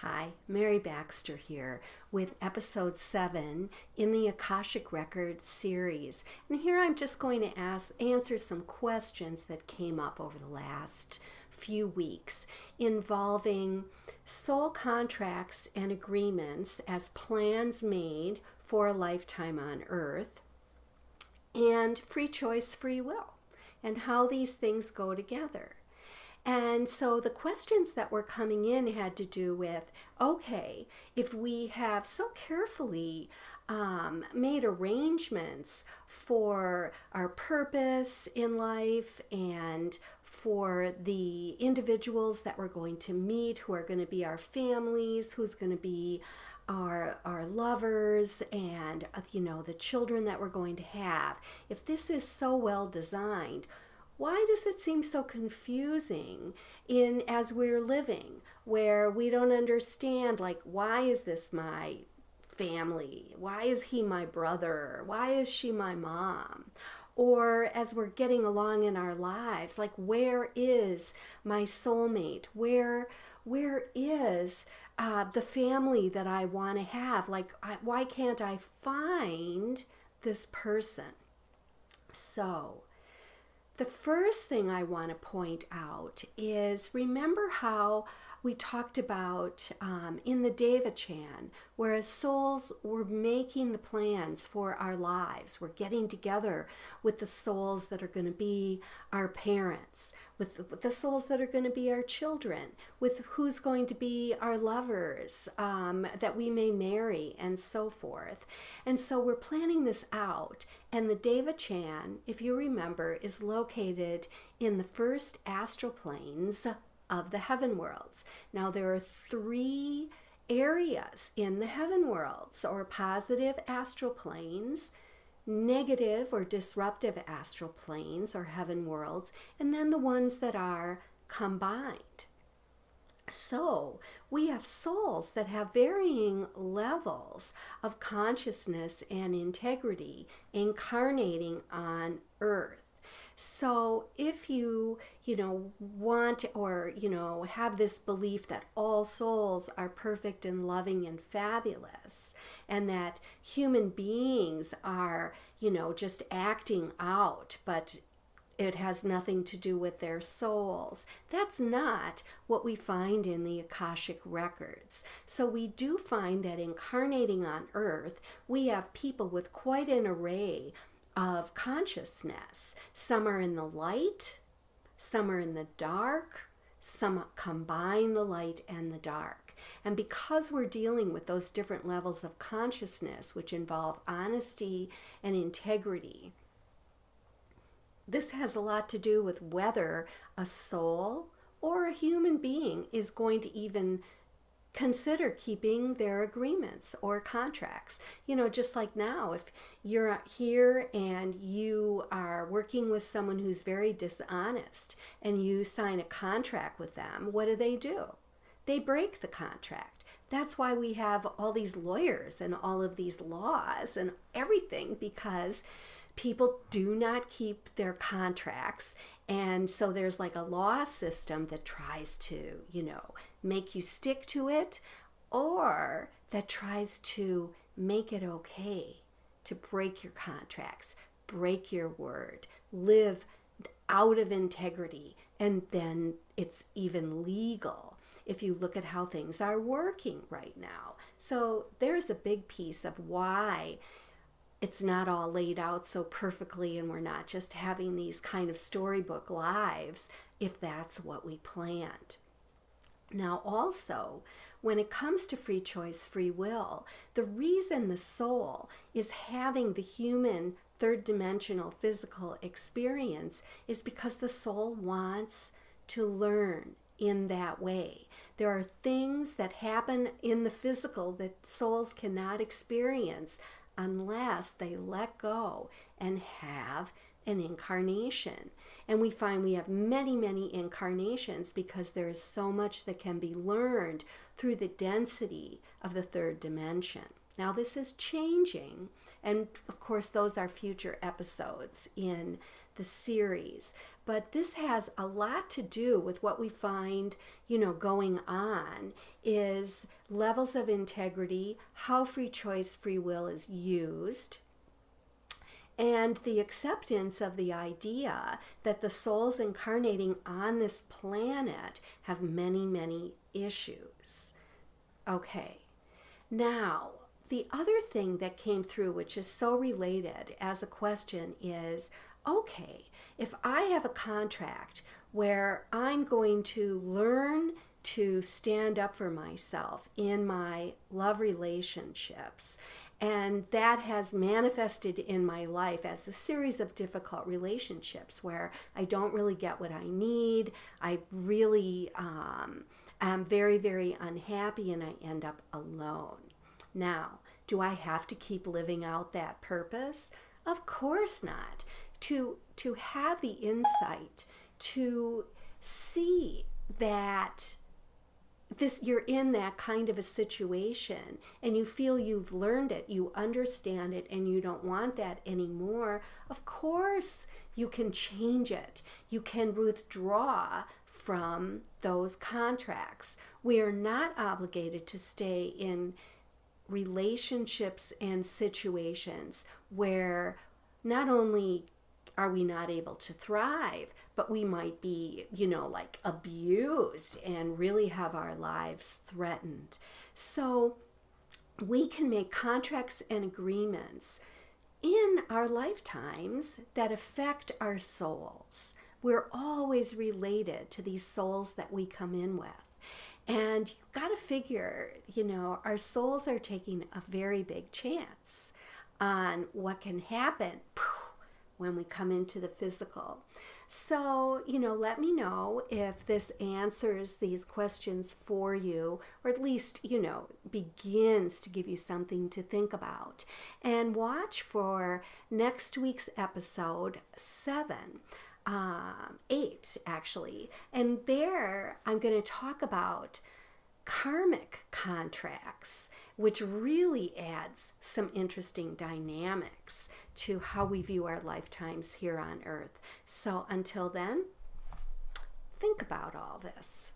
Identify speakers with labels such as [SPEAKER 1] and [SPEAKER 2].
[SPEAKER 1] Hi, Mary Baxter here with episode 7 in the Akashic Records series. And here I'm just going to answer some questions that came up over the last few weeks involving soul contracts and agreements as plans made for a lifetime on Earth, and free choice, free will, and how these things go together. And so the questions that were coming in had to do with, okay, if we have so carefully made arrangements for our purpose in life and for the individuals that we're going to meet, who are going to be our families, who's going to be our lovers, and the children that we're going to have, if this is so well designed, why does it seem so confusing as we're living, where we don't understand, like, why is this my family? Why is he my brother? Why is she my mom? Or as we're getting along in our lives, like, where is my soulmate? Where is the family that I want to have? Like, why can't I find this person? So the first thing I want to point out is, remember how we talked about in the Deva-chan, whereas souls were making the plans for our lives. We're getting together with the souls that are going to be our parents, with the souls that are going to be our children, with who's going to be our lovers that we may marry, and so forth. And so we're planning this out. And the Deva-chan, if you remember, is located in the first astral planes of the heaven worlds. Now, there are 3 areas in the heaven worlds, or positive astral planes, negative or disruptive astral planes or heaven worlds, and then the ones that are combined. So we have souls that have varying levels of consciousness and integrity incarnating on Earth. So if you want, or have this belief that all souls are perfect and loving and fabulous, and that human beings are just acting out, but it has nothing to do with their souls, that's not what we find in the Akashic Records. So we do find that incarnating on Earth, we have people with quite an array of consciousness. Some are in the light, some are in the dark, some combine the light and the dark. And because we're dealing with those different levels of consciousness, which involve honesty and integrity, this has a lot to do with whether a soul or a human being is going to even consider keeping their agreements or contracts. Just like now, if you're here and you are working with someone who's very dishonest and you sign a contract with them, what do? They break the contract. That's why we have all these lawyers and all of these laws and everything, because people do not keep their contracts. And so there's like a law system that tries to, make you stick to it, or that tries to make it okay to break your contracts, break your word, live out of integrity, and then it's even legal if you look at how things are working right now. So there's a big piece of why it's not all laid out so perfectly, and we're not just having these kind of storybook lives if that's what we planned. Now also, when it comes to free choice, free will, the reason the soul is having the human third dimensional physical experience is because the soul wants to learn in that way. There are things that happen in the physical that souls cannot experience unless they let go and have an incarnation. And we find we have many, many incarnations because there is so much that can be learned through the density of the third dimension. Now, this is changing, and of course those are future episodes in the series. But this has a lot to do with what we find, going on is levels of integrity, how free choice, free will is used, and the acceptance of the idea that the souls incarnating on this planet have many, many issues. Okay, now the other thing that came through, which is so related as a question, is okay, if I have a contract where I'm going to learn to stand up for myself in my love relationships, and that has manifested in my life as a series of difficult relationships where I don't really get what I need, I really am very, very unhappy, and I end up alone. Now, do I have to keep living out that purpose? Of course not. To have the insight to see that you're in that kind of a situation and you feel you've learned it, you understand it, and you don't want that anymore, of course you can change it. You can withdraw from those contracts. We are not obligated to stay in relationships and situations where not only are we not able to thrive, but we might be, like abused and really have our lives threatened. So we can make contracts and agreements in our lifetimes that affect our souls. We're always related to these souls that we come in with. And you've got to figure, our souls are taking a very big chance on what can happen when we come into the physical. So, let me know if this answers these questions for you, or at least, begins to give you something to think about. And watch for next week's episode 8 actually. And there I'm going to talk about karmic contracts, which really adds some interesting dynamics to how we view our lifetimes here on Earth. So until then, think about all this.